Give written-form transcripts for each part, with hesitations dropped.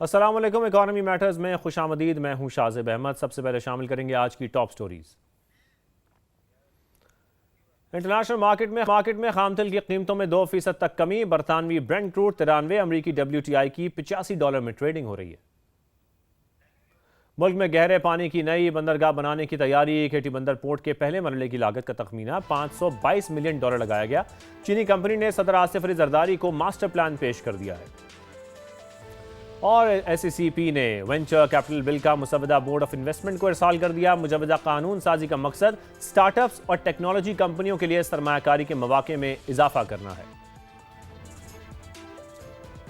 अस्सलाम वालेकुम। Economy matters में खुशामदीद। मैं हूं शाज़िब अहमद। सबसे पहले शामिल करेंगे आज की टॉप स्टोरीज। इंटरनेशनल मार्केट में खामतेल की कीमतों में 2% तक कमी। बरतानवी ब्रेंट क्रूड 93, अमरीकी WTI की $85 में ट्रेडिंग हो रही है। मुल्क में गहरे पानी की नई बंदरगाह बनाने की तैयारी। केटी बंदर पोर्ट के पहले मरहले की लागत का तखमीना $522 मिलियन लगाया गया। चीनी कंपनी ने सदर आसिफ अली जरदारी को मास्टर प्लान पेश कर दिया है। और SECP ने वेंचर कैपिटल बिल का मुसवदा बोर्ड ऑफ इन्वेस्टमेंट को इरसाल कर दिया। मुजवदा कानून साजी का मकसद स्टार्टअप्स और टेक्नोलॉजी कंपनियों के लिए सरमायाकारी के मौके में इजाफा करना है।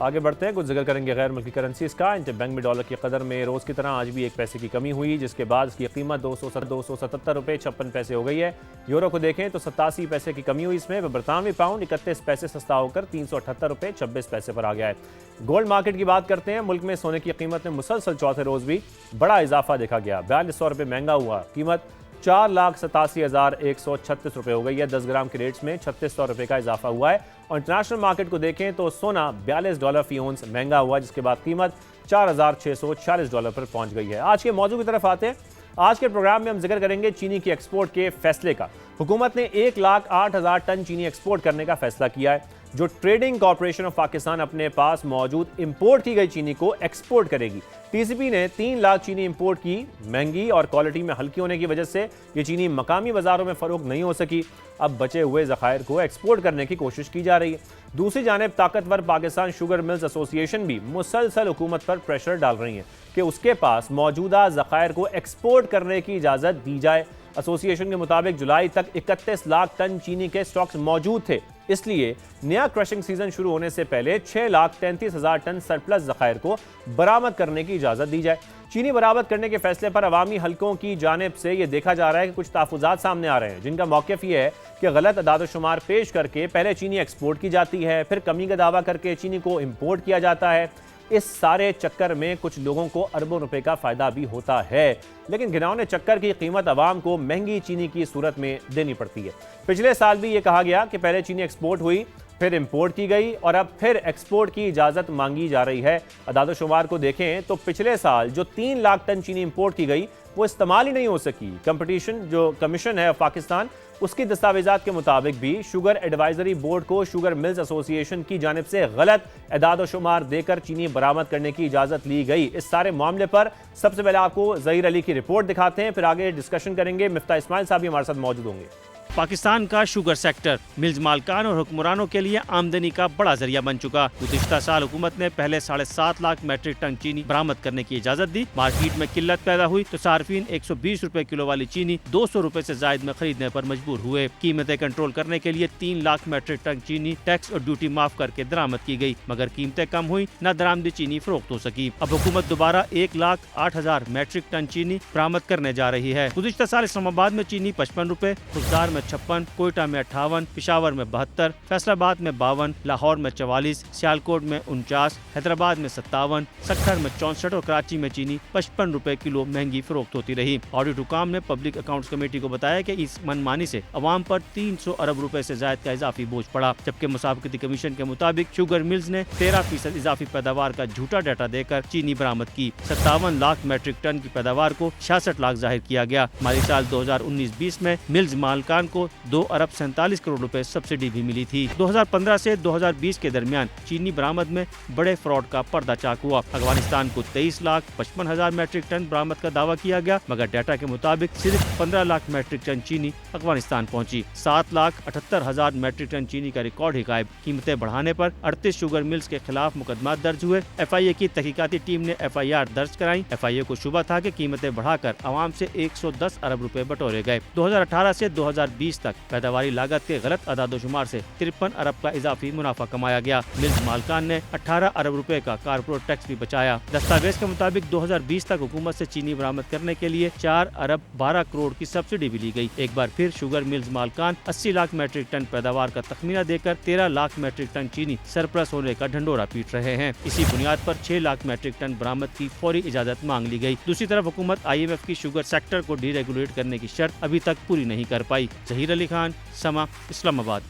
आगे बढ़ते हैं, कुछ जिक्र करेंगे गैर मुल्की करेंसीज का। इंटरबैंक में डॉलर की कदर में रोज़ की तरह आज भी 1 पैसे की कमी हुई, जिसके बाद इसकी कीमत 277 रुपये 56 पैसे हो गई है। यूरो को देखें तो 87 पैसे की कमी हुई इसमें। बरतानवी पाउंड 31 पैसे सस्ता होकर 378 रुपये 26 पैसे पर आ गया है। गोल्ड मार्केट की बात करते हैं। मुल्क में सोने की कीमत में मुसलसल चौथे रोज भी बड़ा इजाफा देखा गया। 4200 रुपये महंगा हुआ। कीमत 4,87,136 रुपये हो गई है। 10 ग्राम के रेट्स में $3600 रुपये का इजाफा हुआ है। और इंटरनेशनल मार्केट को देखें तो सोना $42 फी औंस महंगा हुआ, जिसके बाद कीमत $4,640 पर पहुंच गई है। आज के मौजू की तरफ आते हैं। आज के प्रोग्राम में हम जिक्र करेंगे चीनी की एक्सपोर्ट के फैसले का। हुकूमत ने 1,08,000 टन चीनी एक्सपोर्ट करने का फैसला किया है। जो ट्रेडिंग कॉर्पोरेशन ऑफ पाकिस्तान अपने पास मौजूद इंपोर्ट की गई चीनी को एक्सपोर्ट करेगी। TCP ने 3 लाख चीनी इंपोर्ट की। महंगी और क्वालिटी में हल्की होने की वजह से ये चीनी मकामी बाजारों में फरोख्त नहीं हो सकी। अब बचे हुए ज़खायर को एक्सपोर्ट करने की कोशिश की जा रही है। दूसरी जानिब ताकतवर पाकिस्तान शुगर मिल्स एसोसिएशन भी मुसलसल हुकूमत पर प्रेशर डाल रही है कि उसके पास मौजूदा ज़खायर को एक्सपोर्ट करने की इजाज़त दी जाए। एसोसिएशन के मुताबिक जुलाई तक 31 लाख टन चीनी के स्टॉक्स मौजूद थे, इसलिए नया क्रशिंग सीजन शुरू होने से पहले 6,33,000 टन सरप्लस ज़खायर को बरामद करने की इजाज़त दी जाए। चीनी बरामद करने के फैसले पर अवामी हलकों की जानिब से यह देखा जा रहा है कि कुछ तहफ़्फ़ुज़ात सामने आ रहे हैं, जिनका मौक़िफ़ यह है कि गलत अदाद-ओ-शुमार पेश करके पहले चीनी एक्सपोर्ट की जाती है, फिर कमी का दावा करके चीनी को इम्पोर्ट किया जाता है। इस सारे चक्कर में कुछ लोगों को अरबों रुपए का फायदा भी होता है, लेकिन घिनौने चक्कर की कीमत आवाम को महंगी चीनी की सूरत में देनी पड़ती है। पिछले साल भी ये कहा गया कि पहले चीनी एक्सपोर्ट हुई, फिर इंपोर्ट की गई और अब फिर एक्सपोर्ट की इजाज़त मांगी जा रही है। अदाद-ओ-शुमार को देखें तो पिछले साल जो 3 लाख टन चीनी इंपोर्ट की गई वो इस्तेमाल ही नहीं हो सकी। कंपटीशन जो कमीशन है पाकिस्तान, उसकी दस्तावेजात के मुताबिक भी शुगर एडवाइजरी बोर्ड को शुगर मिल्स एसोसिएशन की जानिब से गलत एदाद-ओ-शुमार देकर चीनी बरामद करने की इजाज़त ली गई। इस सारे मामले पर सबसे पहले आपको ज़हीर अली की रिपोर्ट दिखाते हैं, फिर आगे डिस्कशन करेंगे। मिफ्ता इस्माइल साहब भी हमारे साथ मौजूद होंगे। पाकिस्तान का शुगर सेक्टर मिल्स मालकान और हुक्मरानों के लिए आमदनी का बड़ा जरिया बन चुका। गुज़िश्ता साल हुकूमत ने पहले 7.5 लाख मैट्रिक टन चीनी बरामद करने की इजाजत दी। मार्केट में किल्लत पैदा हुई तो सार्फिन 120 रुपए किलो वाली चीनी 200 रुपए से जायद में खरीदने पर मजबूर हुए। कीमतें कंट्रोल करने के लिए 3 लाख मैट्रिक टन चीनी टैक्स और ड्यूटी माफ करके दरामद की गई, मगर कीमतें कम हुई, न दरामदी चीनी फरोख्त हो सकी। अब हुकूमत दोबारा 1,08,000 मैट्रिक टन चीनी बरामद करने जा रही है। गुज़िश्ता साल इस्लामाबाद में चीनी 55 रुपए, खुशदार में 56, कोयटा में 58, पिशावर में 72, फैसलाबाद में 52, लाहौर में 44, सियालकोट में 49, हैदराबाद में 57, सक्खर में 64 और कराची में चीनी 55 रुपए किलो महंगी फरोख्त होती रही। ऑडिट हुकाम ने पब्लिक अकाउंट्स कमेटी को बताया कि इस मनमानी से अवाम पर 300 अरब रुपए से जायद का इजाफी बोझ पड़ा, जबकि मुसाफिकती कमीशन के मुताबिक शुगर मिल्स ने 13% इजाफी पैदावार का झूठा डाटा देकर चीनी बरामद की। 57 लाख मैट्रिक टन की पैदावार को 66 लाख जाहिर किया गया। माली साल 2019-20 में मिल्स मालकान को 2 अरब 47 करोड़ रुपए सब्सिडी भी मिली थी। 2015 से 2020 के दरमियान चीनी बरामद में बड़े फ्रॉड का पर्दा चाक हुआ। अफगानिस्तान को 23,55,000 मैट्रिक टन बरामद का दावा किया गया, मगर डाटा के मुताबिक सिर्फ 15 लाख मैट्रिक टन चीनी अफगानिस्तान पहुंची। 7,78,000 मैट्रिक टन चीनी का रिकॉर्ड ही गायब। कीमतें बढ़ाने पर 38 शुगर मिल्स के खिलाफ मुकदमा दर्ज हुए। FIA की तहकीकाती टीम ने FIR दर्ज कराई। FIA को शुबा था कि कीमतें बढ़ाकर आवाम से 110 अरब रुपए बटोरे गए। 2018 से 2020 तक पैदावारी लागत के गलत अदाद-ओ-शुमार से 53 अरब का इजाफी मुनाफा कमाया गया। मिल्स मालकान ने 18 अरब रुपए का कारपोरेट टैक्स भी बचाया। दस्तावेज के मुताबिक 2020 तक हुकूमत से चीनी बरामद करने के लिए 4 अरब 12 करोड़ की सब्सिडी भी ली गई। एक बार फिर शुगर मिल्स मालकान 80 लाख मैट्रिक टन पैदावार का तखमीना देकर 13 लाख मैट्रिक टन चीनी सरप्लस होने का ढंडोरा पीट रहे हैं। इसी बुनियाद पर 6 लाख मैट्रिक टन बरामद की फौरी इजाजत मांग ली गई। दूसरी तरफ हुकूमत IMF की शुगर सेक्टर को डीरेगुलेट करने की शर्त अभी तक पूरी नहीं कर पाई। ज़हीर अली खान, समा, इस्लामाबाद।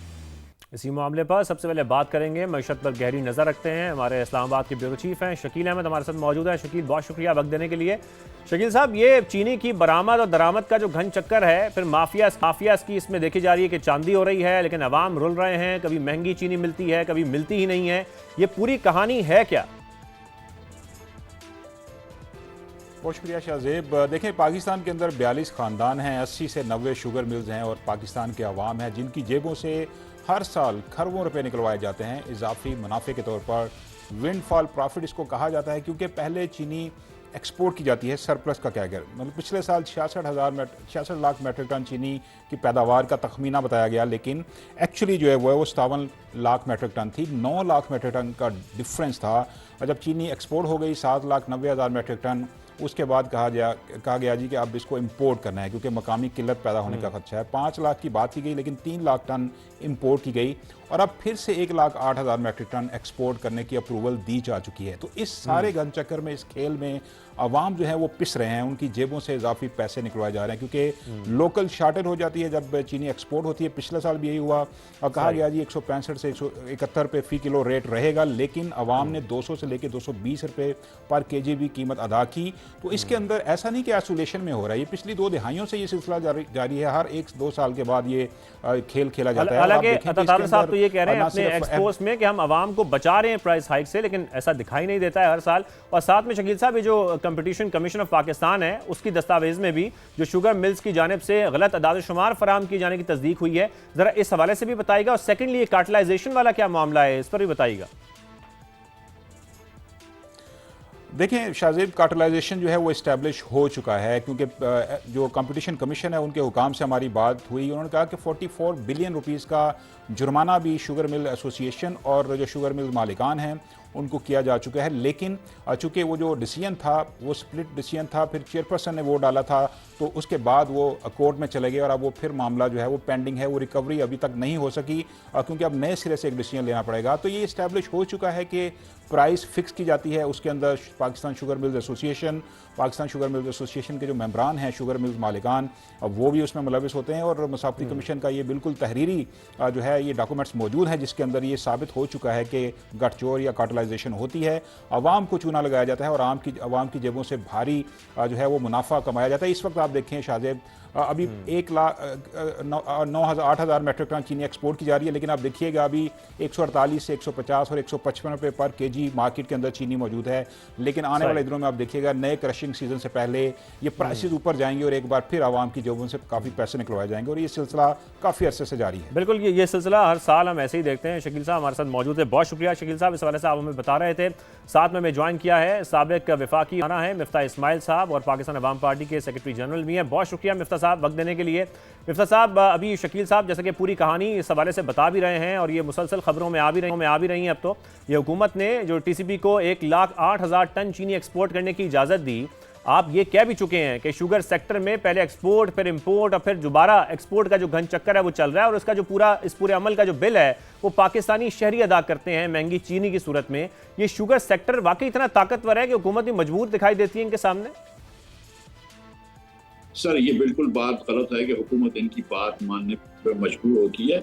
इसी मामले पर सबसे पहले बात करेंगे, मईशत पर गहरी नजर रखते हैं, हमारे इस्लामाबाद के ब्यूरो चीफ हैं शकील अहमद हमारे साथ मौजूद हैं। शकील, बहुत शुक्रिया वक्त देने के लिए। शकील साहब, ये चीनी की बरामद और दरामद का जो घन चक्कर है, फिर माफिया की इसमें देखी जा रही है कि चांदी हो रही है, लेकिन अवाम रुल रहे हैं, कभी महंगी चीनी मिलती है, कभी मिलती ही नहीं है, ये पूरी कहानी है क्या? बहुत शुक्रिया शाहजेब। देखें, पाकिस्तान के अंदर 42 ख़ानदान हैं, 80 से 90 शुगर मिल्स हैं और पाकिस्तान के अवाम हैं जिनकी जेबों से हर साल खरबों रुपए निकलवाए जाते हैं इजाफी मुनाफे के तौर पर। विंडफॉल प्रॉफिट इसको कहा जाता है क्योंकि पहले चीनी एक्सपोर्ट की जाती है सरप्लस का कैगर, मतलब पिछले साल 66 लाख मेट्रिक टन चीनी की पैदावार का तखमीना बताया गया, लेकिन एक्चुअली जो है वो 57 लाख मेट्रिक टन थी। 9 लाख मेट्रिक टन का डिफरेंस था। और जब चीनी एक्सपोर्ट हो गई 7,90,000 मेट्रिक टन, उसके बाद कहा गया जी कि अब इसको इंपोर्ट करना है क्योंकि मकामी किल्लत पैदा होने का खदशा है। 5 लाख की बात की गई लेकिन 3 लाख टन इंपोर्ट की गई और अब फिर से 1,08,000 मेट्रिक टन एक्सपोर्ट करने की अप्रूवल दी जा चुकी है। तो इस सारे घन चक्कर में, इस खेल में अवाम जो है वो पिस रहे हैं, उनकी जेबों से इजाफी पैसे निकलवाए जा रहे हैं क्योंकि लोकल शार्टेज हो जाती है जब चीनी एक्सपोर्ट होती है। पिछले साल भी यही हुआ और कहा गया जी 165 से 171 रुपये फ़ी किलो रेट रहेगा, लेकिन अवाम ने 200 से लेकर 220 रुपये पर केजी भी कीमत अदा की। तो इसके अंदर ऐसा नहीं कि आइसोलेशन में हो रहा है, ये पिछली 2 दहाइयों से ये सिलसिला जारी है। हर 1-2 साल के बाद ये खेल खेला जाता है। हालांकि साहब तो ये कह रहे हैं अपने एक्सपोज में कि हम आवाम को बचा रहे हैं प्राइस हाइक से, लेकिन ऐसा दिखाई नहीं देता है हर साल। और साथ में शकील साहब, ये जो कंपटीशन कमीशन ऑफ पाकिस्तान है उसकी दस्तावेज में भी जो शुगर मिल्स की जानिब से गलत अदाद शुमार फराहम किए जाने की तस्दीक हुई है, जरा इस हवाले से भी बताइएगा। और सेकेंडली, कार्टलाइजेशन वाला क्या मामला है, इस पर भी बताइएगा। देखें शाहजेब, कार्टलाइजेशन जो है वो इस्टेब्लिश हो चुका है क्योंकि जो कंपटीशन कमीशन है उनके हुकाम से हमारी बात हुई। उन्होंने कहा कि 44 बिलियन रुपीस का जुर्माना भी शुगर मिल एसोसिएशन और जो शुगर मिल मालिकान हैं उनको किया जा चुका है। लेकिन चूँकि वो जो डिसीजन था वो स्प्लिट डिसीजन था, फिर चेयरपर्सन ने वोट डाला था, तो उसके बाद वो कोर्ट में चले गए और अब वो फिर मामला जो है वो पेंडिंग है। वो रिकवरी अभी तक नहीं हो सकी क्योंकि अब नए सिरे से एक डिसीजन लेना पड़ेगा। तो ये इस्टेब्लिश हो चुका है कि प्राइस फिक्स की जाती है, उसके अंदर पाकिस्तान शुगर मिल्स एसोसिएशन के जो मेंबरान हैं शुगर मिल्स मालिकान, वो भी उसमें मुलविस होते हैं और मसाफती कमीशन का ये बिल्कुल तहरीरी जो है ये डॉक्यूमेंट्स मौजूद हैं जिसके अंदर ये साबित हो चुका है कि गठजोड़ या कार्टलाइजेशन होती है, आवाम को चूना लगाया जाता है और आवाम की जेबों से भारी जो है वो मुनाफा कमाया जाता है। इस वक्त आप देखें शाहजेब, अभी 8,000 मेट्रिक टन चीनी एक्सपोर्ट की जा रही है, लेकिन आप देखिएगा अभी 148 से 150 और 155 रुपये पर केजी मार्केट के अंदर चीनी मौजूद है। लेकिन आने वाले दिनों में आप देखिएगा नए क्रशिंग सीजन से पहले ये प्राइसेस ऊपर जाएंगे और एक बार फिर आवाम की जेबों से काफ़ी पैसे निकलवाए जाएंगे और ये सिलसिला काफ़ी अरसे से जारी है। बिल्कुल, ये सिलसिला हर साल हम ऐसे ही देखते हैं। शकील साहब हमारे साथ मौजूद है, बहुत शुक्रिया शकील साहब, इस हवाले से आप हमें बता रहे थे। साथ में ज्वाइन किया है साबिक वफाकी राना है मिफ्ता इस्माइल साहब और पाकिस्तान अवाम पार्टी के सेक्रेटरी जनरल भी हैं। बहुत शुक्रिया मिफ्ता साहब वक्त देने के लिए। मिफ्ता साहब, अभी शकील साहब जैसे कि पूरी कहानी इस हवाले से बता भी रहे हैं और ये मुसलसल खबरों में आ भी रही हैं। अब तो ये हुकूमत ने जो टीसीपी को 1,08,000 टन चीनी एक्सपोर्ट करने की इजाज़त दी, आप ये कह भी चुके हैं कि शुगर सेक्टर में पहले एक्सपोर्ट, फिर इंपोर्ट और फिर दोबारा एक्सपोर्ट का जो घन चक्कर है वो चल रहा है और इसका जो इस पूरे अमल का जो बिल है वो पाकिस्तानी शहरी अदा करते हैं महंगी चीनी की सूरत में। ये शुगर सेक्टर वाकई इतना ताकतवर है कि हुकूमत भी मजबूर दिखाई देती है इनके सामने? सर, ये बिल्कुल बात गलत है कि हुकूमत इनकी बात मानने पर मजबूर होती है।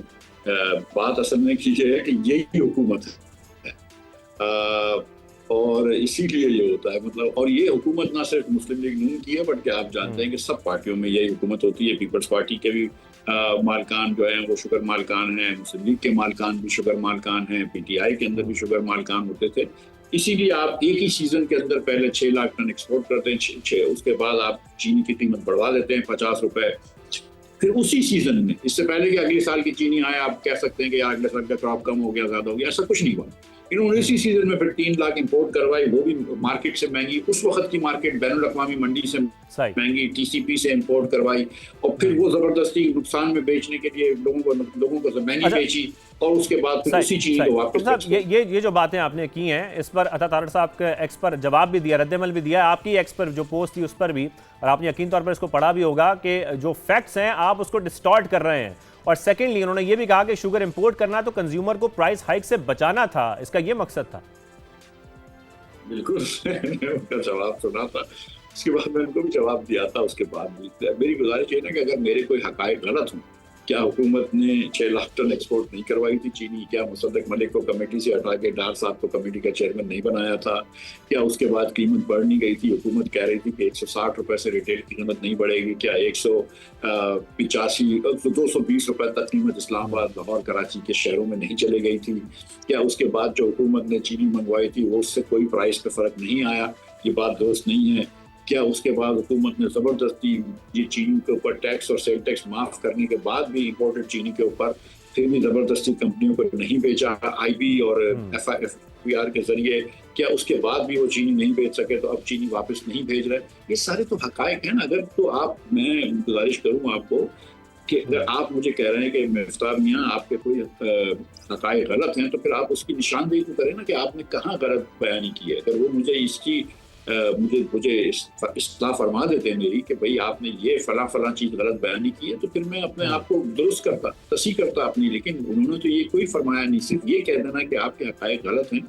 बात असल में की है कि यही हुकूमत है और इसीलिए ये होता है, मतलब। और ये हुकूमत ना सिर्फ मुस्लिम लीग नून की है बल्कि आप जानते हैं कि सब पार्टियों में यही हुकूमत होती है। पीपल्स पार्टी के भी मालकान जो हैं वो शुगर मालकान हैं, मुस्लिम लीग के मालकान भी शुगर मालकान हैं, PTI के अंदर भी शुगर मालकान होते थे। इसीलिए आप एक ही सीजन के अंदर पहले 6 लाख टन एक्सपोर्ट करते हैं, उसके बाद आप चीनी की कीमत बढ़वा देते हैं 50 रुपए। फिर उसी सीजन में, इससे पहले कि अगले साल की चीनी आए, आप कह सकते हैं कि अगले साल का क्रॉप कम हो गया, ज्यादा हो गया, ऐसा कुछ नहीं हुआ। इन्होंने इसी सीजन में फिर 3 लाख इंपोर्ट करवाई, वो भी मार्केट से महंगी, उस वक्त की मार्केट बैनुल-अक़वामी मंडी से महंगी, TCP से इंपोर्ट करवाई और फिर वो जबरदस्ती नुकसान में बेचने के लिए लोगों को महंगी बेची और उसके बाद फिर उसी चीज को वापस। ये जो बातें आपने की हैं इस पर अता तारड़ साहब के एक्स पर जवाब भी दिया, रद्दमल भी दिया, आपकी एक्स पर जो पोस्ट थी उस पर भी, और आपने यकीन तौर पर इसको पढ़ा भी होगा कि जो फैक्ट्स हैं आप उसको डिस्टॉर्ट कर रहे हैं। और सेकेंडली उन्होंने ये भी कहा कि शुगर इंपोर्ट करना तो कंज्यूमर को प्राइस हाइक से बचाना था, इसका ये मकसद था। बिल्कुल उनका जवाब सुना था, उसके बाद मैं उनको भी जवाब दिया था। उसके बाद भी मेरी गुजारिश है ना कि अगर मेरे कोई हकायक गलत हों क्या हुकूमत ने 6 लाख टन एक्सपोर्ट नहीं करवाई थी चीनी? क्या मुसद्दक मलिक को कमेटी से हटा के डार साहब को कमेटी का चेयरमैन नहीं बनाया था? क्या उसके बाद कीमत बढ़ नहीं गई थी? हुकूमत कह रही थी कि 160 रुपए से रिटेल की कीमत नहीं बढ़ेगी। क्या 220 रुपए तक कीमत इस्लामाबाद, लाहौर, कराची के शहरों में नहीं चले गई थी? क्या उसके बाद जो हुकूमत ने चीनी मंगवाई थी वो उससे कोई प्राइस पे फर्क नहीं आया? ये बात दुरुस्त नहीं है। क्या उसके बाद हुकूमत ने ज़बरदस्ती ये चीनी के ऊपर टैक्स और सेल टैक्स माफ़ करने के बाद भी इंपोर्टेड चीनी के ऊपर फिर भी ज़बरदस्ती कंपनियों को नहीं बेचा IB और FIR के ज़रिए? क्या उसके बाद भी वो चीनी नहीं बेच सके तो अब चीनी वापस नहीं भेज रहे? ये सारे तो हक़ाइक़ हैं ना। अगर तो मैं गुजारिश करूँ आपको कि अगर आप मुझे कह रहे हैं कि मिफ्ताह मियां आपके कोई हक़ाइक़ गलत हैं, तो फिर आप उसकी निशानदेही तो करें ना कि आपने कहाँ गलत बयानी की है। अगर वो मुझे इसकी मुझे इस्लाह फरमा देते हैं मेरी कि भाई आपने ये फला चीज़ गलत बयानी की है, तो फिर मैं अपने आप को दुरुस्त करता, तस्हीह करता अपनी। लेकिन उन्होंने तो ये कोई फरमाया नहीं, सिर्फ ये कह देना कि आपके हक़ाइक़ गलत हैं।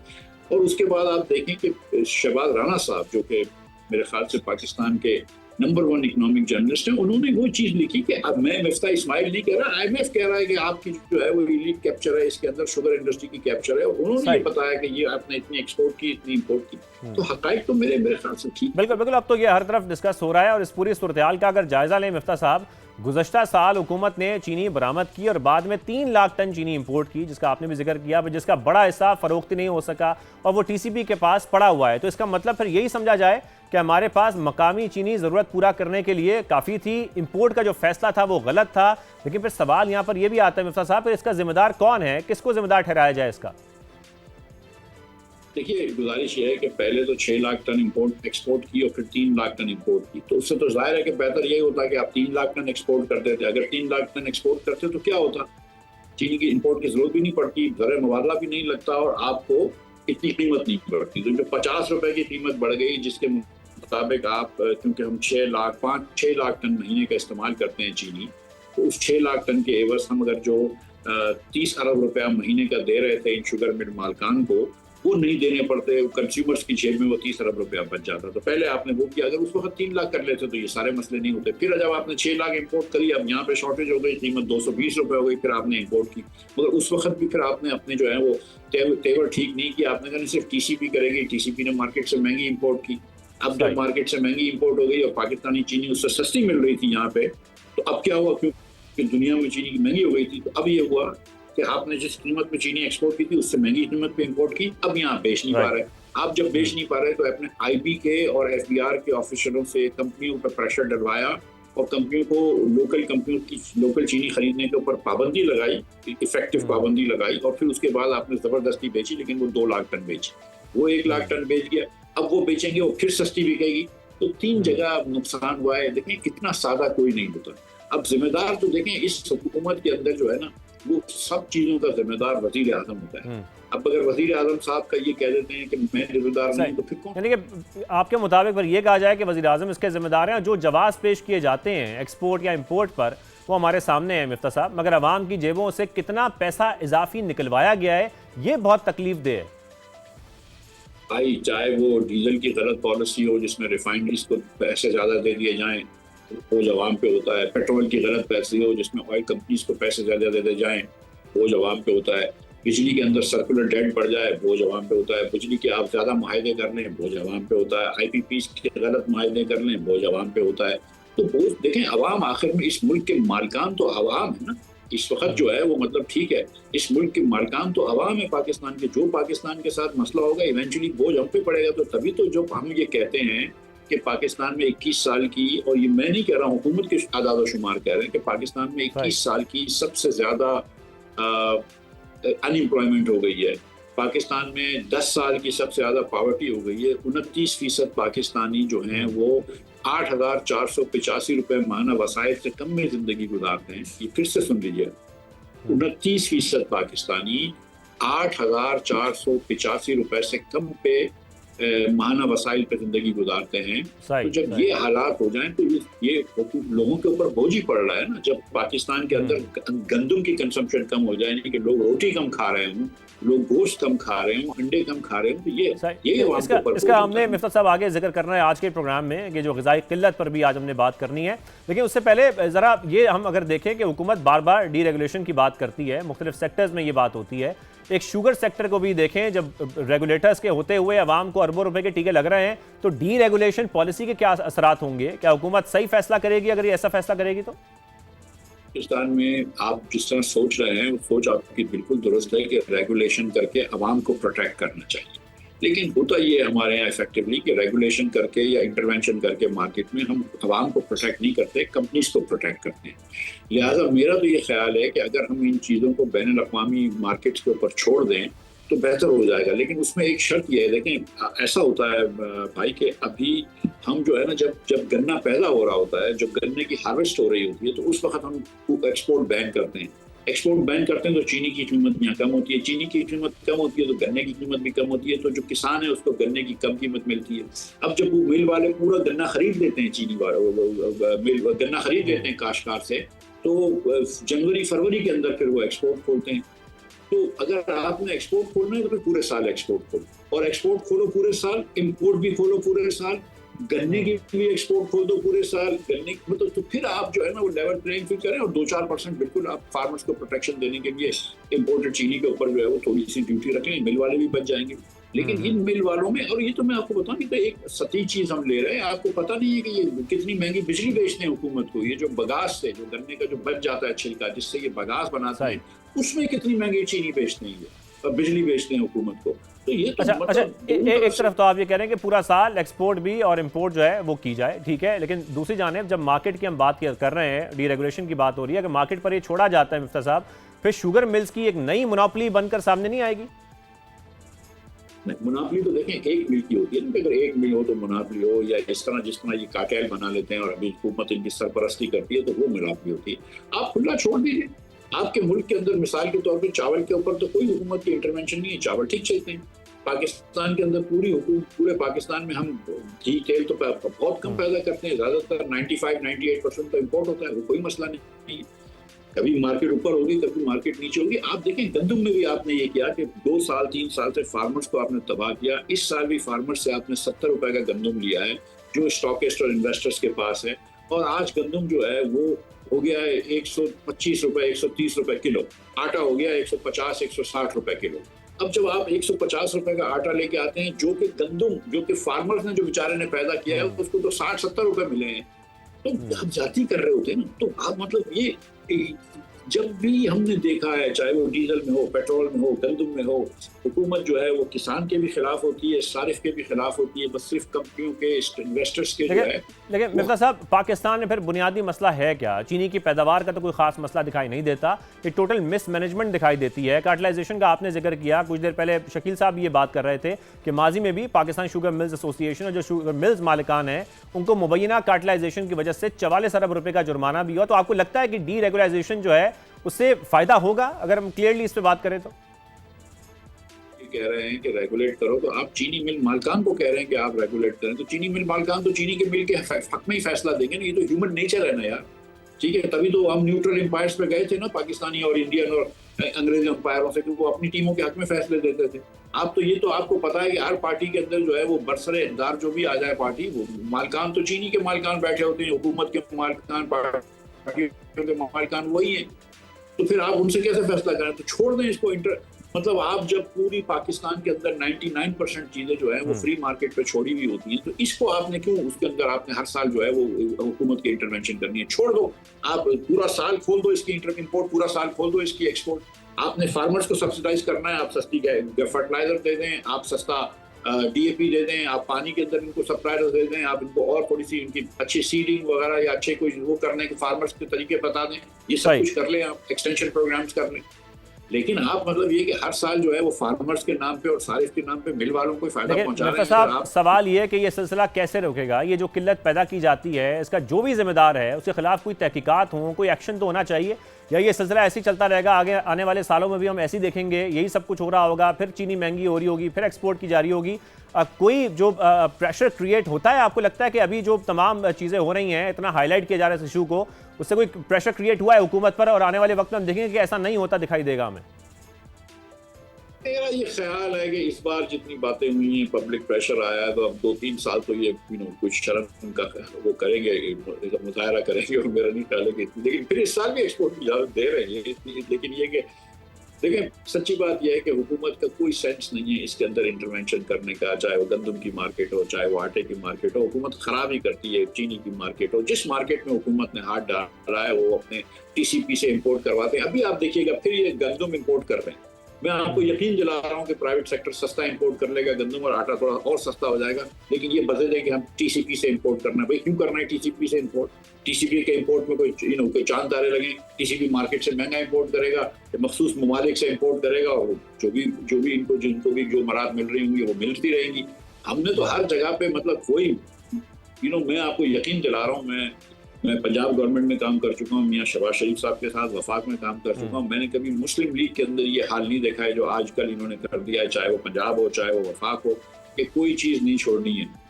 और उसके बाद आप देखें कि शहबाज राना साहब, जो कि मेरे ख्याल से पाकिस्तान के नंबर 1 इकोनॉमिक जर्नलिस्ट हैं, उन्होंने वो चीज़ लिखी कि अब मैं मिफ्ता इस्माइल नहीं कह रहा, IMF कह रहा है कि आपकी जो है वो इलीट कैप्चर है, इसके अंदर शुगर इंडस्ट्री की कैप्चर है। उन्होंने ये बताया कि ये आपने इतनी एक्सपोर्ट की, इतनी इंपोर्ट की। तो हक़ाइक़ तो मेरे ख्याल से ठीक। बिल्कुल बिल्कुल, अब तो ये हर तरफ डिस्कस हो रहा है। और इस पूरी सूरत हाल का अगर जायजा लें मिफ्ता साहब, गुज़श्ता साल हुकूमत ने चीनी बरामद की और बाद में 3 लाख टन चीनी इंपोर्ट की, जिसका आपने भी जिक्र किया, जिसका बड़ा हिस्सा फरोख्त नहीं हो सका और वो TCP के पास पड़ा हुआ है। तो इसका मतलब फिर यही समझा जाए कि हमारे पास मकामी चीनी ज़रूरत पूरा करने के लिए काफ़ी थी, इंपोर्ट का जो फैसला था वो गलत था। लेकिन फिर सवाल यहाँ पर यह भी आता है मिफ्ता साहब, फिर इसका जिम्मेदार कौन है, किसको जिम्मेदार ठहराया जाए इसका? देखिए, गुजारिश ये है कि पहले तो 6 लाख टन एक्सपोर्ट की और फिर 3 लाख टन इंपोर्ट की। तो उससे तो जाहिर है कि बेहतर यही होता कि आप 3 लाख टन एक्सपोर्ट करते थे। अगर 3 लाख टन एक्सपोर्ट करते तो क्या होता? चीनी की इंपोर्ट की जरूरत भी नहीं पड़ती, ज़र मुबादला भी नहीं लगता और आपको इतनी कीमत नहीं बढ़ती। तो जो 50 रुपए की कीमत बढ़ गई, जिसके मुताबिक आप, क्योंकि हम 6 लाख टन महीने का इस्तेमाल करते हैं चीनी, तो उस 6 लाख टन के एवज हम अगर जो 30 अरब रुपया महीने का दे रहे थे इन शुगर मिल मालकान को, वो नहीं देने पड़ते, कंज्यूमर्स की जेब में वो 30 अरब रुपया बच जाता। तो पहले आपने वो किया, अगर उस वक्त 3 लाख कर लेते तो ये सारे मसले नहीं होते। फिर जब आपने 6 लाख इंपोर्ट करी, अब यहाँ पे शॉर्टेज हो गई, कीमत 220 रुपये हो गई, फिर आपने इंपोर्ट की। मगर उस वक्त भी फिर आपने अपने जो है वो तेवर ठीक नहीं किया। आपने कहा सिर्फ TCP करेगी, TCP ने मार्केट से महंगी इंपोर्ट की। अब जब मार्केट से महंगी इंपोर्ट हो गई और पाकिस्तानी चीनी उससे सस्ती मिल रही थी यहाँ पे, तो अब क्या हुआ, क्योंकि दुनिया में चीनी महंगी हो गई थी, तो अब ये हुआ कि आपने जिस कीमत में चीनी एक्सपोर्ट की थी उससे महंगी कीमत पे इंपोर्ट की, अब यहाँ बेच नहीं पा रहे। आप जब बेच नहीं पा रहे तो अपने IB के और FBR के ऑफिसरों से कंपनियों पर प्रेशर डलवाया और कंपनियों को लोकल चीनी खरीदने के ऊपर पाबंदी लगाई, इफेक्टिव पाबंदी लगाई, और फिर उसके बाद आपने जबरदस्ती बेची। लेकिन वो 2 लाख टन बेची, वो 1 लाख टन बेच गया, अब वो बेचेंगे, वो फिर सस्ती बिकेगी। तो 3 जगह नुकसान हुआ है। देखें कितना सादा कोई नहीं होता। अब जिम्मेदार तो देखें इस हुकूमत के अंदर जो है ना, वो सब चीजों का जिम्मेदार वजीर आजम होता है। अब अगर वजीर आजम साहब का ये कह देते हैं कि मैं जिम्मेदार नहीं, तो फिर कौन? यानी कि आपके मुताबिक पर यह कहा जाए कि वजीर आजम इसके जिम्मेदार हैं, जो जवाब पेश किए जाते हैं एक्सपोर्ट या इंपोर्ट पर वो हमारे सामने है मिफ्ता साहब, मगर अवाम की जेबों से कितना पैसा इजाफी निकलवाया गया है ये बहुत तकलीफ दे है। भाई, चाहे वो डीजल की गलत पॉलिसी हो जिसमें रिफाइनरीज को पैसे ज्यादा दे दिए जाएं, बोझ अवाम पे होता है। पेट्रोल की गलत पॉलिसी हो जिसमें ऑयल कंपनीज को पैसे ज्यादा दे दिए जाएं, बोझ अवाम पे होता है। बिजली के अंदर सर्कुलर डेट बढ़ जाए, बोझ अवाम पे होता है। बिजली के आप ज्यादा मुआहदे कर लें, बोझ अवाम पे होता है। IPPs के गलत मुआहदे कर लें, बोझ अवाम पे होता है। तो बोझ देखें, अवाम आखिर में इस मुल्क के मालिकान तो अवाम है ना। इस वक्त जो है वो मतलब ठीक है, इस मुल्क के मालिकान तो अवाम है पाकिस्तान के। जो पाकिस्तान के साथ मसला होगा इवेंचुअली बोझ हम पे पड़ेगा। तो तभी तो जो हम ये कहते हैं कि पाकिस्तान में 21 साल की, और ये मैं नहीं कह रहा हूँ, हुकूमत के आदाद व शुमार कह रहे हैं कि पाकिस्तान में 21 साल की सबसे ज्यादा अनएम्प्लॉयमेंट हो गई है। पाकिस्तान में 10 साल की सबसे ज्यादा पॉवर्टी हो गई है। 29% पाकिस्तानी जो हैं वो 8,485 रुपए माहाना वसाइल से कम में जिंदगी गुजारते हैं। ये फिर से सुन लीजिए, 29% पाकिस्तानी 8,485 रुपए से कम पे माहाना वसाइल पे जिंदगी गुजारते हैं। सही, तो जब सही। ये हालात हो जाएं तो ये लोगों के ऊपर बोझ ही पड़ रहा है ना। जब पाकिस्तान के अंदर गंदम की कंजम्पशन कम हो जाए, यानी कि लोग रोटी कम खा रहे हों, लोग गोश्त कम खा रहे हों, अंडे कम खा रहे हों, तो ये अवाम के ऊपर इसका हमने मिफ्ता साहब आगे जिक्र करना है आज के प्रोग्राम में कि जो ग़िज़ाई किल्लत पर भी आज हमने बात करनी है। लेकिन उससे पहले ज़रा ये हम अगर देखें कि हुकूमत बार बार डीरेगुलेशन की बात करती है, मुख्तलिफ सेक्टर्स में ये बात होती है। एक शुगर सेक्टर को भी देखें, जब रेगुलेटर्स के होते हुए अवाम को अरबों रुपए के टीके लग रहे हैं, तो डीरेगुलेशन पॉलिसी के क्या असरात होंगे? क्या हुकूमत सही फैसला करेगी अगर ये ऐसा फैसला करेगी तो? पाकिस्तान में आप जिस तरह सोच रहे हैं वो सोच आपकी बिल्कुल दुरुस्त है कि रेगुलेशन करके अवाम को प्रोटेक्ट करना चाहिए। लेकिन होता ये हमारे यहाँ इफेक्टिवली कि रेगुलेशन करके या इंटरवेंशन करके मार्केट में हम अवाम को प्रोटेक्ट नहीं करते, कंपनीज को प्रोटेक्ट करते हैं। लिहाजा मेरा तो ये ख्याल है कि अगर हम इन चीज़ों को बैन अवी मार्केट्स के ऊपर छोड़ दें तो बेहतर हो जाएगा। लेकिन उसमें एक शर्त यह है, देखें ऐसा होता है भाई कि अभी हम जो है ना, जब गन्ना पैदा हो रहा होता है, जब गन्ने की हार्वेस्ट हो रही होती है, तो उस वक्त हम एक्सपोर्ट बैन करते हैं। एक्सपोर्ट बैन करते हैं तो चीनी की कीमत यहाँ कम होती है, चीनी की कीमत कम होती है तो गन्ने की कीमत भी कम होती है, तो जो किसान है उसको गन्ने की कम कीमत मिलती है। अब जब वो मिल वाले पूरा गन्ना खरीद लेते हैं, चीनी वाले मिल गन्ना खरीद लेते हैं काश्तकार से, तो जनवरी फरवरी के अंदर फिर वो एक्सपोर्ट खोलते हैं। तो अगर आपने एक्सपोर्ट खोलना है तो फिर पूरे साल एक्सपोर्ट खोलो, और एक्सपोर्ट खोलो पूरे साल, इंपोर्ट भी खोलो पूरे साल, गन्ने की भी एक्सपोर्ट खोल दो पूरे साल, गन्ने मतलब, तो फिर आप जो है ना वो लेवल प्लेइंग फील्ड करें, और 2-4% बिल्कुल आप फार्मर्स को प्रोटेक्शन देने के लिए इंपोर्टेड चीनी के ऊपर जो है वो थोड़ी सी ड्यूटी रखें, मिल वाले भी बच जाएंगे। लेकिन इन मिल वालों में, और ये तो मैं आपको बताऊं कि तो एक सती चीज हम ले रहे हैं, आपको पता नहीं है कि ये कितनी महंगी बिजली बेचते हैं हुकूमत को। ये जो बगास से, जो गन्ने का जो बच जाता है छिलका, जिससे ये बगास बनाते हैं, उसमें कितनी महंगी चीनी बेचते हैं ये, और बिजली बेचते हैं हुकूमत को। तो ये तो अच्छा, एक तरफ तो आप ये कह रहे हैं कि पूरा साल एक्सपोर्ट भी और इंपोर्ट जो है वो की जाए, ठीक है, लेकिन दूसरी जानिब जब मार्केट की हम बात कर रहे हैं, डीरेगुलेशन की बात हो रही है, अगर मार्केट पर ये छोड़ा जाता है मिफ्ता साहब, फिर शुगर मिल्स की एक नई मोनोपोली बनकर सामने नहीं आएगी? मोनोपोली तो देखें एक मिल की होती है ना, अगर एक मिल हो तो मोनोपोली हो, या जिस तरह ये कार्टेल बना लेते हैं और अभी हुकूमत इनकी सरपरस्ती करती है, तो वो मोनोपोली होती है। आप खुला छोड़ दीजिए। आपके मुल्क के अंदर मिसाल के तौर पर चावल के ऊपर तो कोई हुकूमत की इंटरवेंशन नहीं है, चावल ठीक चलते हैं। पाकिस्तान के अंदर पूरे पाकिस्तान में हम घी तेल तो बहुत कम पैदा करते हैं, ज्यादातर 95-98% तो इम्पोर्ट होता है, वो कोई मसला नहीं। कभी मार्केट ऊपर होगी, कभी मार्केट नीचे होगी। आप देखें गंदम में भी आपने ये किया कि 2-3 साल से फार्मर्स को आपने तबाह किया। इस साल भी फार्मर्स से आपने 70 रुपए का गंदम लिया है जो स्टॉकिस्ट और इन्वेस्टर्स के पास है, और आज गंदम जो है वो हो गया है 125 रुपए 130 रुपए किलो। आटा हो गया 150-160 रुपए किलो। अब जब आप 150 रुपए का आटा लेके आते हैं, जो कि गंदम जो कि फार्मर्स ने जो बेचारे ने पैदा किया है उसको तो 60-70 रुपए मिले हैं, तो आप जाती कर रहे होते हैं ना। तो आप मतलब ये जब भी हमने देखा है, चाहे वो डीजल में हो, पेट्रोल में हो, गंदम में हो, हुकूमत जो है वो किसान के भी खिलाफ होती है, सारिफ के भी खिलाफ होती है, बस सिर्फ कंपनियों के, इन्वेस्टर्स के जो है। लेकिन मिर्जा साहब, पाकिस्तान में फिर बुनियादी मसला है क्या? चीनी की पैदावार का तो कोई खास मसला दिखाई नहीं देता, ये टोटल मिसमैनेजमेंट दिखाई देती है। कार्टलाइजेशन का आपने जिक्र किया, कुछ देर पहले शकील साहब ये बात कर रहे थे कि माजी में भी पाकिस्तान शुगर मिल्स एसोसिएशन और जो शुगर मिल्स मालिकान हैं उनको मुबैना कार्टलाइजेशन की वजह से 44 अरब रुपए का जुर्माना भी हुआ। तो आपको लगता है कि डी रेगुलाइजेशन जो है उससे फायदा होगा अगर हम क्लियरली इस पे बात करें तो? कह रहे हैं कि रेगुलेट करो, तो आप चीनी मिल मालिकान को कह रहे हैं कि आप रेगुलेट करें, तो चीनी मिल मालिकान तो चीनी के मिल के हक में ही फैसला देंगे ना। ये तो ह्यूमन नेचर है ना यार, ठीक है। तभी तो हम न्यूट्रल एम्पायर्स पे गए थे ना, पाकिस्तानी और इंडियन और अंग्रेजी एम्पायरों से, क्योंकि वो अपनी टीमों के हक में फैसले देते थे। आप तो ये तो आपको पता है कि हर पार्टी के अंदर जो है वो बरसरे इक़्तिदार जो भी आ जाए पार्टी, वो मालिकान तो चीनी के मालिकान बैठे होते हैं, हुकूमत के मालिकान, पार्टी के मालिकान वही है। तो फिर आप उनसे कैसे फैसला करें? तो छोड़ दें इसको। मतलब आप जब पूरी पाकिस्तान के अंदर 99% चीजें जो है वो फ्री मार्केट पे छोड़ी हुई होती हैं, तो इसको आपने क्यों उसके अंदर आपने हर साल जो है वो हुकूमत की इंटरवेंशन करनी है? छोड़ दो। आप पूरा साल खोल दो इसकी इंपोर्ट, पूरा साल खोल दो इसकी एक्सपोर्ट। आपने फार्मर्स को सब्सिडाइज करना है, आप सस्ती फर्टिलाइजर दे दें, आप सस्ता DAP दे दें, आप पानी के अंदर इनको सप्लायर दे दें, आप इनको और थोड़ी सी इनकी अच्छी सीडिंग वगैरह या अच्छे कोई वो करने के फार्मर्स के तरीके बता दें, ये सब कुछ कर लें, आप एक्सटेंशन प्रोग्राम्स कर लें। लेकिन आप मतलब ये कि हर साल जो है वो फार्मर्स के नाम पे और सारिफ के नाम पे मिल वालों को फायदा पहुंचा रहे हैं। साहब, सवाल ये है कि ये सिलसिला कैसे रोकेगा? ये जो किल्लत पैदा की जाती है, इसका जो भी जिम्मेदार है उसके खिलाफ कोई तहकीकात हो, कोई एक्शन तो होना चाहिए, या ये सिलसिला ऐसे ही चलता रहेगा? आगे आने वाले सालों में भी हम ऐसे ही देखेंगे, यही सब कुछ हो रहा होगा, फिर चीनी महंगी हो रही होगी, फिर एक्सपोर्ट की जा रही होगी, कोई जो प्रेशर क्रिएट होता है, आपको लगता है कि अभी जो तमाम चीज़ें हो रही हैं, इतना हाईलाइट किया जा रहा है इस इशू को, उससे कोई प्रेशर क्रिएट हुआ है हुकूमत पर और आने वाले वक्त में हम देखेंगे कि ऐसा नहीं होता दिखाई देगा हमें? मेरा ये ख्याल है कि इस बार जितनी बातें हुई हैं, पब्लिक प्रेशर आया है, तो अब 2-3 साल तो ये कुछ शर्म का वो करेंगे, मुजाहरा करेंगे, और मेरा नहीं ख्याल है कि, लेकिन फिर इस साल भी एक्सपोर्ट की इजाजत दे रहे हैं। लेकिन ये कि देखिए, सच्ची बात यह है कि हुकूमत का कोई सेंस नहीं है इसके अंदर इंटरवेंशन करने का, चाहे वो गंदम की मार्केट हो, चाहे वो आटे की मार्केट हो। हुकूमत खराब ही करती है, चीनी की मार्केट हो। जिस मार्केट में हुकूमत ने हाथ डाला है वो अपने TCP से इंपोर्ट करवाते हैं। अभी आप देखिएगा फिर ये गंदम इंपोर्ट कर रहे हैं। मैं आपको यकीन दिला रहा हूँ कि प्राइवेट सेक्टर सस्ता इंपोर्ट कर लेगा गंदम, और आटा थोड़ा और सस्ता हो जाएगा। लेकिन ये बजे दें कि हम TCP से इंपोर्ट करना है। भाई क्यों करना है TCP से इंपोर्ट? TCP के इंपोर्ट में कोई चांद तारे लगे? TCP मार्केट से महंगा इंपोर्ट करेगा, मखसूस ममालिक से इंपोर्ट करेगा, और जो भी जिनको भी जो मराद मिल रही होंगी वो मिलती रहेंगी। हमने तो हर जगह पे मतलब कोई मैं आपको यकीन दिला रहा हूँ, मैं पंजाब गवर्नमेंट में काम कर चुका हूँ, मियाँ शहबाज शरीफ साहब के साथ वफाक में काम कर चुका हूँ। मैंने कभी मुस्लिम लीग के अंदर ये हाल नहीं देखा है जो आजकल इन्होंने कर दिया है, चाहे वो पंजाब हो चाहे वो वफाक हो, कि कोई चीज़ नहीं छोड़नी है।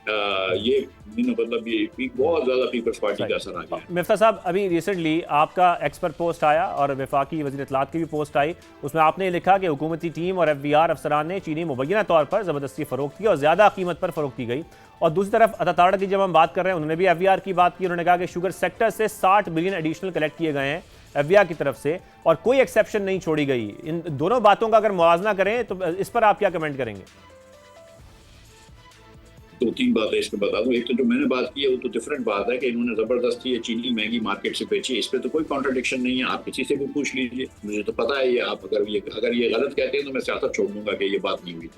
ये मतलब ये बहुत ज़्यादा पीपल्स पार्टी का असर आ गया है। मिफ्ता साहब, अभी रिसेंटली आपका एक्सपर्ट पोस्ट आया और वफाकी वज़ीर इत्तलात की भी पोस्ट आई, उसमें आपने लिखा कि हुकूमती टीम और FBR अफसरान ने चीनी मुबैना तौर पर ज़बरदस्ती फ़रोख्त की और ज़्यादा कीमत पर फ़रोख्त की गई। और दूसरी तरफ अताताड़ा की जब हम बात कर रहे हैं, उन्होंने भी FBR की बात की। उन्होंने कहा कि शुगर सेक्टर से 60 बिलियन एडिशनल कलेक्ट किए गए हैं FBR की तरफ से और कोई एक्सेप्शन नहीं छोड़ी गई। इन दोनों बातों का अगर मुवाजना करें तो इस पर आप क्या कमेंट करेंगे? 2-3 बातें इसमें बता दूं। एक तो जो मैंने बात की है वो तो डिफरेंट बात है कि इन्होंने जबरदस्ती ये चीनी महंगी मार्केट से बेची है, इस पे तो कोई कॉन्ट्रडिक्शन नहीं है। आप किसी से भी पूछ लीजिए, मुझे तो पता है ये। आप अगर ये गलत कहते हैं तो मैं सियासत छोड़ दूंगा कि ये बात नहीं हुई।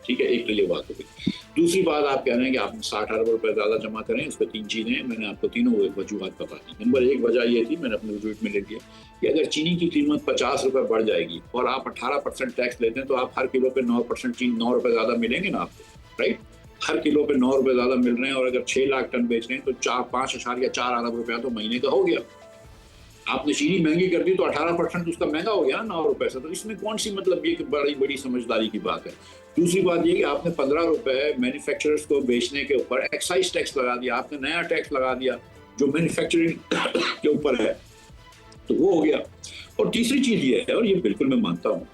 ठीक है, एक तो ये बात हो गई। दूसरी बात आप कह रहे हैं कि आपने 60 अरब रुपए ज्यादा जमा करें, उस पर 3 चीजें हैं। मैंने आपको तीनों वजूहत बता दी। नंबर 1 वजह ये थी, मैंने अपने वजूहत में लिख दिया कि अगर चीनी की कीमत 50 रुपए बढ़ जाएगी और आप 18% टैक्स लेते हैं तो आप हर किलो पे 9% चीनी 9 रुपए ज्यादा मिलेंगे ना आपको, राइट? हर किलो पे 9 रुपए ज्यादा मिल रहे हैं, और अगर 6 लाख टन बेच रहे हैं तो 5.4 अरब रुपया तो महीने का हो गया। आपने चीनी महंगी कर दी तो 18% उसका महंगा हो गया 9 रुपए से। तो इसमें कौन सी मतलब ये बड़ी समझदारी की बात है। दूसरी बात ये कि आपने 15 रुपए मैन्युफैक्चरर्स को बेचने के ऊपर एक्साइज टैक्स लगा दिया, आपने नया टैक्स लगा दिया जो मैन्युफैक्चरिंग के ऊपर है, तो वो हो गया। और तीसरी चीज ये है, और ये बिल्कुल मैं मानता हूँ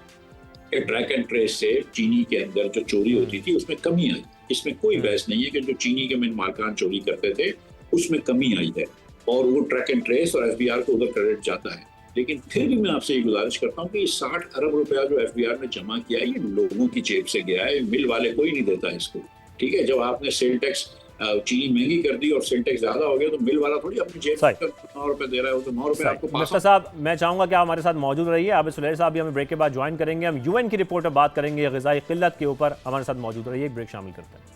कि ट्रैक एंड ट्रेस से चीनी के अंदर जो चोरी होती थी उसमें कमी आई। इसमें कोई बहस नहीं है कि जो चीनी के मिल मालकान चोरी करते थे उसमें कमी आई है, और वो ट्रैक एंड ट्रेस और FBR को उधर क्रेडिट जाता है। लेकिन फिर भी मैं आपसे ये गुजारिश करता हूँ कि ये 60 अरब रुपया जो FBR ने जमा किया है ये लोगों की जेब से गया है, मिल वाले कोई नहीं देता इसको। ठीक है, जब आपने सेल टैक्स चीनी महंगी कर दी और सेल टैक्स ज्यादा हो गया तो मिल वाला थोड़ी अपनी जेब से 9 रुपए दे रहा है, तो 9 रुपए आपको पास। मिफ्ता साहब, मैं चाहूंगा कि आप हमारे साथ मौजूद रहिए। आबिद सुलेर साहब भी हमें ब्रेक के बाद ज्वाइन करेंगे। हम UN की रिपोर्ट पर बात करेंगे, ग़िज़ाई क़िल्लत के ऊपर। हमारे साथ मौजूद रहिए, ब्रेक शामिल करते हैं।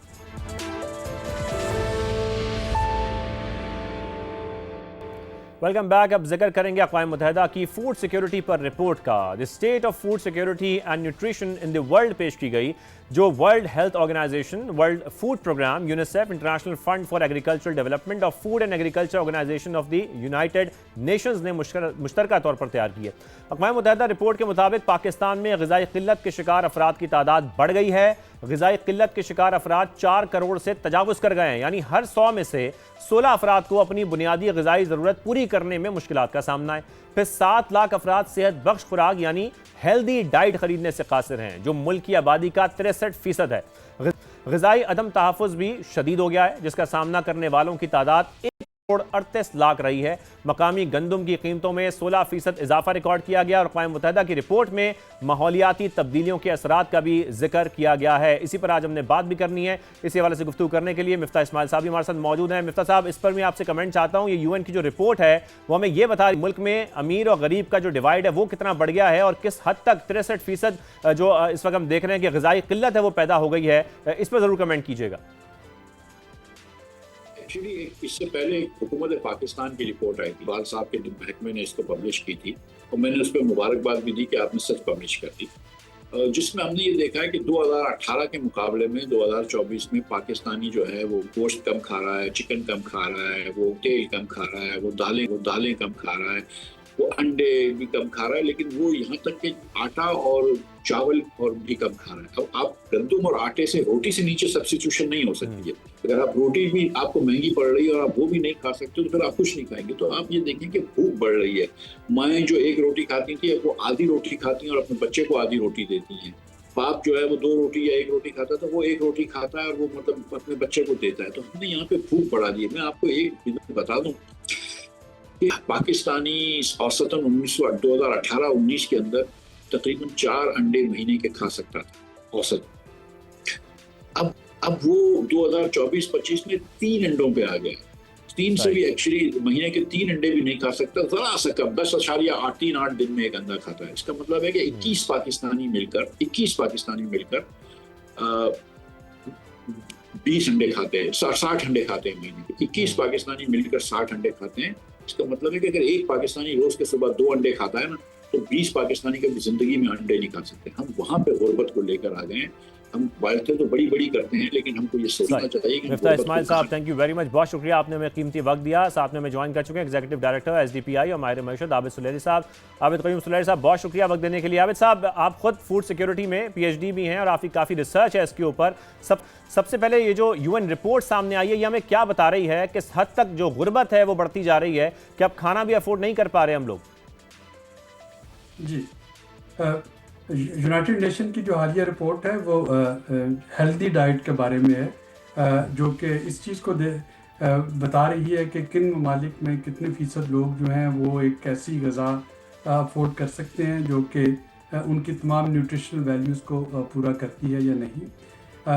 Welcome back. अब जिक्र करेंगे अक़वाम मुत्तहिदा की फूड सिक्योरिटी पर रिपोर्ट का। The state of food security and nutrition in the world पेश की गई, जो World Health Organization, World Food Programme, UNICEF, International Fund for Agricultural Development और Food and Agriculture Organization of the United Nations ने मुश्तरका तौर पर तैयार की है। अक़वाम मुत्तहिदा रिपोर्ट के मुताबिक पाकिस्तान में ग़िज़ाई क़िल्लत के शिकार अफराद की तादाद बढ़ गई है। ग़िज़ाई क़िल्लत के शिकार अफराद 4 करोड़ से तजावुज़ कर गए हैं, यानी हर 100 में से 16 अफराद को अपनी बुनियादी ग़िज़ाई ज़रूरत पूरी करने में मुश्किलात का सामना है। फिर 7 लाख अफराद सेहत बख्श खुराक यानी हेल्दी डाइट खरीदने से कासिर हैं, जो मुल्क की आबादी का 63% है। ग़िज़ाई अदम तहफ़्फ़ुज़ भी शदीद हो गया है, जिसका सामना करने वालों की तादाद 38 लाख रही है। मकामी गंदम की कीमतों में 16% इजाफा रिकॉर्ड किया गया और अक़वाम मुत्तहिदा की रिपोर्ट में माहौलियाती तब्दीलियों के असरात का भी जिक्र किया गया है। इसी पर आज हमने बात भी करनी है। इसी हवाले से गुफ्तगू करने के लिए मिफ्ता इस्माइल साहब भी हमारे साथ मौजूद हैं। मिफ्ता साहब, इस पर मैं आपसे कमेंट चाहता हूँ। ये UN की जो रिपोर्ट है वो हमें ये बता रही मुल्क में अमीर और गरीब का जो डिवाइड है वो कितना बढ़ गया है और किस हद तक 63% जो इस वक्त हम देख रहे हैं कि ग़िज़ाई क़िल्लत है वो पैदा हो गई है। इस पर ज़रूर कमेंट कीजिएगा। एक्चुअली इससे पहले हुकूमत पाकिस्तान की रिपोर्ट आई थी, इकबाल साहब के महकमे ने इसको पब्लिश की थी और मैंने उस पर मुबारकबाद भी दी कि आपने सच पब्लिश कर दी, जिसमें हमने ये देखा है कि 2018 के मुकाबले में 2024 में पाकिस्तानी जो है वो गोश्त कम खा रहा है, चिकन कम खा रहा है, वो तेल कम खा रहा है, वो दालें कम खा रहा है, वो अंडे भी कम खा रहा है, लेकिन वो यहाँ तक कि आटा और चावल और भी कम खा रहा है। अब आप गंदम और आटे से, रोटी से नीचे सब्स्टिट्यूशन नहीं हो सकती है। अगर आप रोटी भी आपको महंगी पड़ रही है और आप वो भी नहीं खा सकते तो फिर आप कुछ नहीं खाएंगे। तो आप ये देखें कि भूख बढ़ रही है। माएँ जो एक रोटी खाती थी वो आधी रोटी खाती हैं और अपने बच्चे को आधी रोटी देती हैं। बाप जो है वो 2 रोटी या 1 रोटी खाता है, तो वो 1 रोटी खाता है और वो मतलब अपने बच्चे को देता है। तो हमने यहाँ पे भूख बढ़ा दी है। मैं आपको एक बता दूं कि पाकिस्तानी औसतन 2018-19 के अंदर तकरीबन 4 अंडे महीने के खा सकता था औसत। अब वो 2024-25 में 3 अंडों पे आ गया। 3 से भी एक्चुअली महीने के 3 अंडे भी नहीं खा सकता, जरा सा कम 10.8 दिन में एक अंडा खाता है। इसका मतलब है कि 21 पाकिस्तानी मिलकर 20 अंडे खाते हैं, 60 अंडे खाते हैं महीने के। 21 पाकिस्तानी मिलकर 60 अंडे खाते हैं। इसका मतलब है कि अगर एक पाकिस्तानी रोज के सुबह 2 अंडे खाता है ना, तो 20 पाकिस्तानी कभी जिंदगी में अंडे नहीं खा सकते। हम वहां पे गुर्बत को लेकर आ गए हैं। हम बातें तो बड़ी बड़ी करते हैं, लेकिन हमको ये सोचना चाहिए कि मिफ्ता इस्माइल साहब, थैंक यू वेरी मच, बहुत शुक्रिया, आपने हमें कीमती वक्त दिया। साथ में हमें ज्वाइन कर चुके हैं एग्जीक्यूटिव डायरेक्टर SDPI और माहिर मईशत आबिद सुलेरी साहब। आबिद क़य्यूम सुलेरी साहब, बहुत शुक्रिया वक्त देने के लिए। आबिद साहब, आप खुद फूड सिक्योरिटी में PhD भी हैं और आपकी काफ़ी रिसर्च है इसके ऊपर। सबसे पहले ये जो UN रिपोर्ट सामने आई है, ये हमें क्या बता रही है? किस हद तक जो गुर्बत है वो बढ़ती जा रही है कि अब खाना भी अफोर्ड नहीं कर पा रहे हम लोग? जी, यूनाइटेड नेशन की जो हालिया रिपोर्ट है वो हेल्दी डाइट के बारे में है, जो कि इस चीज़ को बता रही है कि किन ममालिक में कितने फ़ीसद लोग जो हैं वो एक ऐसी ग़िज़ा अफोर्ड कर सकते हैं जो कि उनकी तमाम न्यूट्रिशनल वैल्यूज़ को पूरा करती है या नहीं।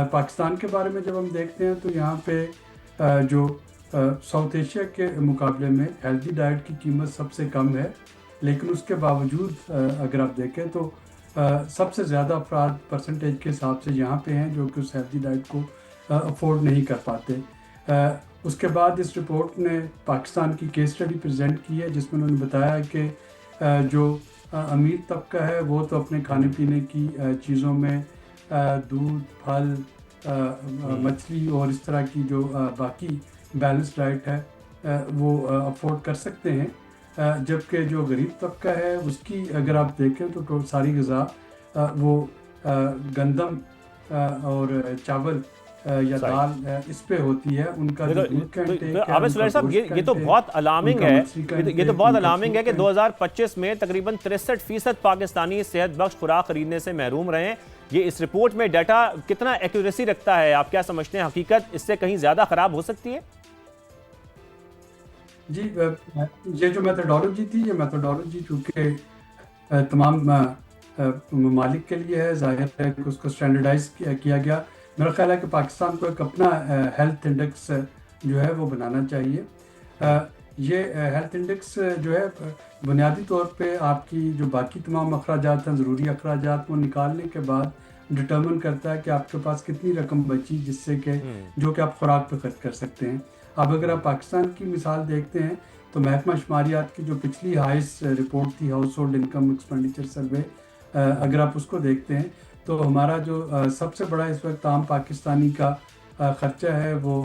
पाकिस्तान के बारे में जब हम देखते हैं तो यहाँ पे जो साउथ एशिया के मुकाबले में हेल्दी डाइट की कीमत सबसे कम है, लेकिन उसके बावजूद अगर आप देखें तो सबसे ज़्यादा अफराद परसेंटेज के हिसाब से यहाँ पे हैं जो कि उस हेल्दी डाइट को अफोर्ड नहीं कर पाते। उसके बाद इस रिपोर्ट ने पाकिस्तान की केस स्टडी प्रेजेंट की है, जिसमें उन्होंने बताया कि जो अमीर तबका है वो तो अपने खाने पीने की चीज़ों में दूध, फल, मछली और इस तरह की जो बाकी बैलेंस डाइट है वो अफोर्ड कर सकते हैं, जबकि जो गरीब तबका है उसकी अगर आप देखें तो सारी ग़िज़ा वो गंदम और चावल या दाल इस पे होती है। उनका आबिद सुलेरी साहब, ये तो बहुत अलार्मिंग है। ये तो बहुत अलार्मिंग है कि 2025 में तकरीबन 63% पाकिस्तानी सेहत बख्श खुराक खरीदने से महरूम रहे हैं। ये इस रिपोर्ट में डाटा कितना एक्यूरेसी रखता है? आप क्या समझते हैं, हकीकत इससे कहीं ज़्यादा ख़राब हो सकती है? जी, ये जो मेथोडोलॉजी थी, ये मेथोडोलॉजी चूँकि तमाम ममालिक के लिए है, जाहिर है कि उसको स्टैंडर्डाइज किया गया। मेरा ख्याल है कि पाकिस्तान को एक अपना हेल्थ इंडेक्स जो है वो बनाना चाहिए। ये हेल्थ इंडेक्स जो है बुनियादी तौर पे आपकी जो बाकी तमाम अखराजात हैं, ज़रूरी अखराजात, वो निकालने के बाद डिटर्मिन करता है कि आपके पास कितनी रकम बची जिससे कि जो कि आप खुराक पे खर्च कर सकते हैं। अब अगर आप पाकिस्तान की मिसाल देखते हैं तो महकमा शुमारियात की जो पिछली हाईएस्ट रिपोर्ट थी, हाउस होल्ड इनकम एक्सपेंडिचर सर्वे, अगर आप उसको देखते हैं तो हमारा जो सबसे बड़ा इस वक्त आम पाकिस्तानी का ख़र्चा है वो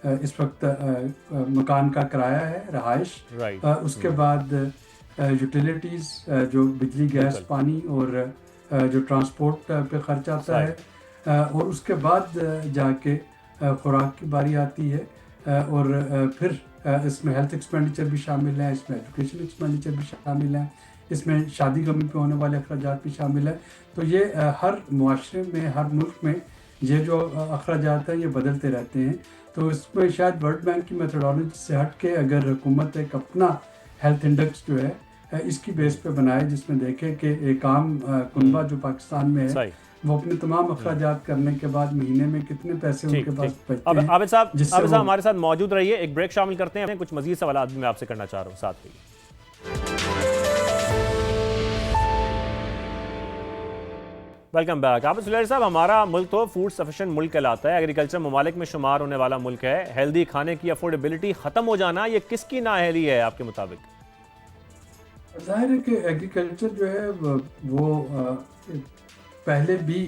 इस वक्त मकान का किराया है, रहाइश, उसके बाद यूटिलिटीज़ जो बिजली, गैस, पानी और जो ट्रांसपोर्ट पे खर्च आता है, और उसके बाद जाके खुराक की बारी आती है, और फिर इसमें हेल्थ एक्सपेंडिचर भी शामिल है, इसमें एजुकेशन एक्सपेंडिचर भी शामिल है, इसमें शादी गमी पे होने वाले अखराजात भी शामिल है। तो ये हर मुआशरे में, हर मुल्क में ये जो अखराजात हैं ये बदलते रहते हैं। तो इसमें शायद वर्ल्ड बैंक की मेथोडोलॉजी से हट के अगर हुकूमत एक अपना हेल्थ इंडेक्स जो है इसकी बेस पे बनाए, जिसमें देखे कि एक आम कुनबा जो पाकिस्तान में है वो अपने तमाम अखराजात करने के बाद महीने में कितने पैसे उनके पास बचते हैं। आबिद साहब हमारे साथ मौजूद रहिए, एक ब्रेक शामिल करते हैं। कुछ मजीद सवाल मैं आपसे करना चाह रहा हूँ, साथ में। Welcome back. आबिद सुलेरी साहब, हमारा मुल्क तो फूड सफिशिएंट मुल्क कहलाता है, एग्रीकल्चर ममालिक में शुमार होने वाला मुल्क है। हेल्दी खाने की अफोर्डेबिलिटी ख़त्म हो जाना, ये किसकी नाअहली है आपके मुताबिक? जाहिर है कि एग्रीकल्चर जो है वो पहले भी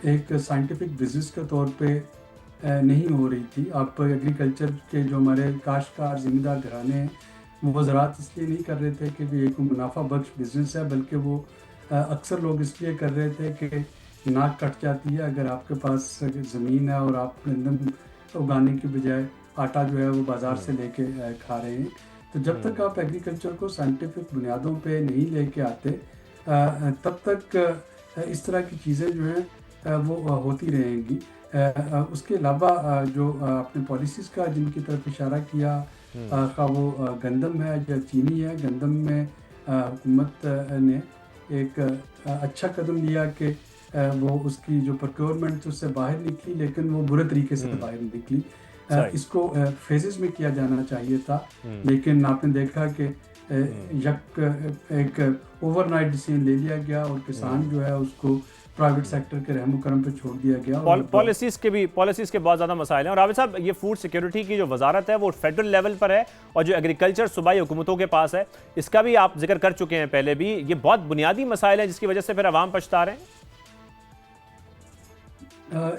एक साइंटिफिक बिजनेस के तौर पे नहीं हो रही थी। आप एग्रीकल्चर के जो हमारे काश्तकार ज़मींदार घराने हैं वो ज़राअत इसलिए नहीं कर रहे थे कि ये कोई मुनाफा बख्श बिजनेस है, बल्कि वो अक्सर लोग इसलिए कर रहे थे कि नाक कट जाती है अगर आपके पास ज़मीन है और आप गंदम उगाने की बजाय आटा जो है वो बाज़ार से लेके खा रहे हैं। तो जब तक आप एग्रीकल्चर को साइंटिफिक बुनियादों पे नहीं लेके आते तब तक इस तरह की चीज़ें जो हैं वो होती रहेंगी। उसके अलावा जो आपने पॉलिसीज़ का जिनकी तरफ इशारा किया, खा वो गंदम है या चीनी है, गंदम में हुकूमत ने एक अच्छा कदम लिया कि वो उसकी जो प्रोक्योरमेंट उससे बाहर निकली, लेकिन वो बुरे तरीके से बाहर निकली। इसको फेजेस में किया जाना चाहिए था, लेकिन आपने देखा कि एक ओवरनाइट डिसीजन ले लिया गया और किसान जो है उसको प्राइवेट सेक्टर के रहमो करम पे छोड़ दिया गया। पॉलिसीज के बहुत ज़्यादा मसाइल हैं। और आबिद साहब, ये फूड सिक्योरिटी की जो वजारत है वो फेडरल लेवल पर है और जो एग्रीकल्चर सूबाई हुकूमतों के पास है, इसका भी आप जिक्र कर चुके हैं पहले भी। ये बहुत बुनियादी मसाइल हैं जिसकी वजह से फिर अवाम पछता रहे हैं।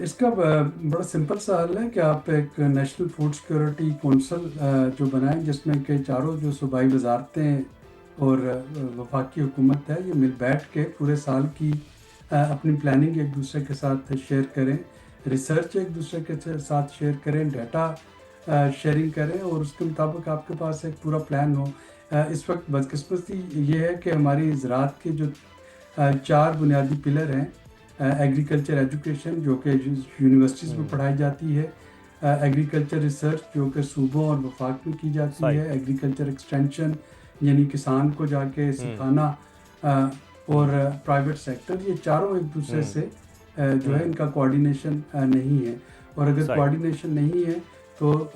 इसका बड़ा सिंपल सा हल है कि आप एक नेशनल फूड सिक्योरिटी कौंसल जो बनाएं, जिसमें के चारों जो सूबाई वजारतें और वफाकी हुकूमत है, ये मिल बैठ के पूरे साल की अपनी प्लानिंग एक दूसरे के साथ शेयर करें, रिसर्च एक दूसरे के साथ शेयर करें, डाटा शेयरिंग करें और उसके मुताबिक आपके पास एक पूरा प्लान हो। इस वक्त बदकिस्मती ये है कि हमारी ज़राअत के जो 4 बुनियादी पिलर हैं, एग्रीकल्चर एजुकेशन जो कि यूनिवर्सिटीज़ में पढ़ाई जाती है, एग्रीकल्चर रिसर्च जो कि सूबों और वफाक में की जाती है, एग्रीकल्चर एक्सटेंशन यानी किसान को जाके सिखाना, और प्राइवेट सेक्टर, ये चारों एक दूसरे से जो है इनका कोऑर्डिनेशन नहीं है। और अगर कोऑर्डिनेशन नहीं है तो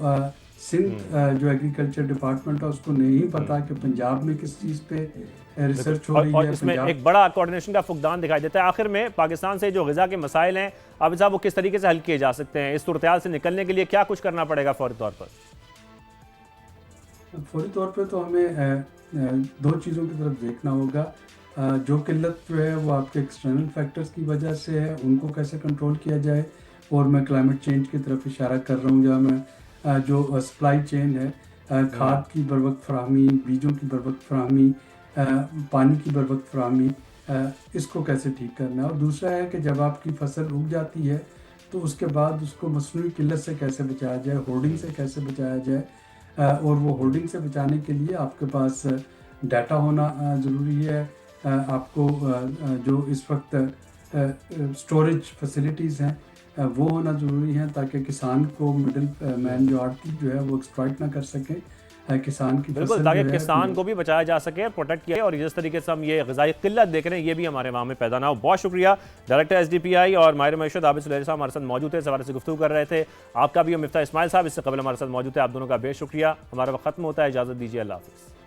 सिंध जो एग्रीकल्चर डिपार्टमेंट है उसको नहीं पता कि पंजाब में किस चीज़ पे रिसर्च हो रही है। और इसमें एक बड़ा कोऑर्डिनेशन का फुकदान दिखाई देता है। आखिर में पाकिस्तान से जो ग़िज़ा के मसाइल हैं, आबिद साहब, वो किस तरीके से हल किए जा सकते हैं? इस सूरत-ए-हाल से निकलने के लिए क्या कुछ करना पड़ेगा फौरी तौर पर? फौरी तौर पे तो हमें 2 चीज़ों की तरफ देखना होगा। जो किल्लत जो है वो आपके एक्सटर्नल फैक्टर्स की वजह से है, उनको कैसे कंट्रोल किया जाए। और मैं क्लाइमेट चेंज की तरफ इशारा कर रहा हूँ, जहाँ मैं जो सप्लाई चेन है, खाद की बर वक्त फराहमी, बीजों की बर वक्त फराहमी, पानी की बर वक्त फराहमी, इसको कैसे ठीक करना है। और दूसरा है कि जब आपकी फसल उग जाती है तो उसके बाद उसको मसनूई किल्लत से कैसे बचाया जाए, होर्डिंग से कैसे बचाया जाए। और वो होर्डिंग से बचाने के लिए आपके पास डाटा होना ज़रूरी है। आपको जो इस वक्त स्टोरेज फैसिलिटीज़ हैं वो होना ज़रूरी है, ताकि किसान को मिडिल मैन जो आड़ती जो है वो एक्सप्लॉइट ना कर सकें किसान की, बिल्कुल, ताकि किसान को भी बचाया जा सके, प्रोटेक्ट किया। और जिस तरीके से हम ये ग़िज़ाई किल्लत देख रहे हैं, ये भी हमारे वहाँ में पैदा ना हो। बहुत शुक्रिया। डायरेक्टर SDPI और माहिर मईशत आबिद सुलेहरी साहब हमारे साथ मौजूद थे, इस हवाले से गुफ्तगू कर रहे थे। आपका भी, मिफ्ताह इस्माइल साहब इससे कबल हमारे साथ मौजूद थे, आप दोनों का बेशुक्रिया। हमारा वक्त खत्म होता है, इजाज़त दीजिए, अल्लाह हाफ़िज़।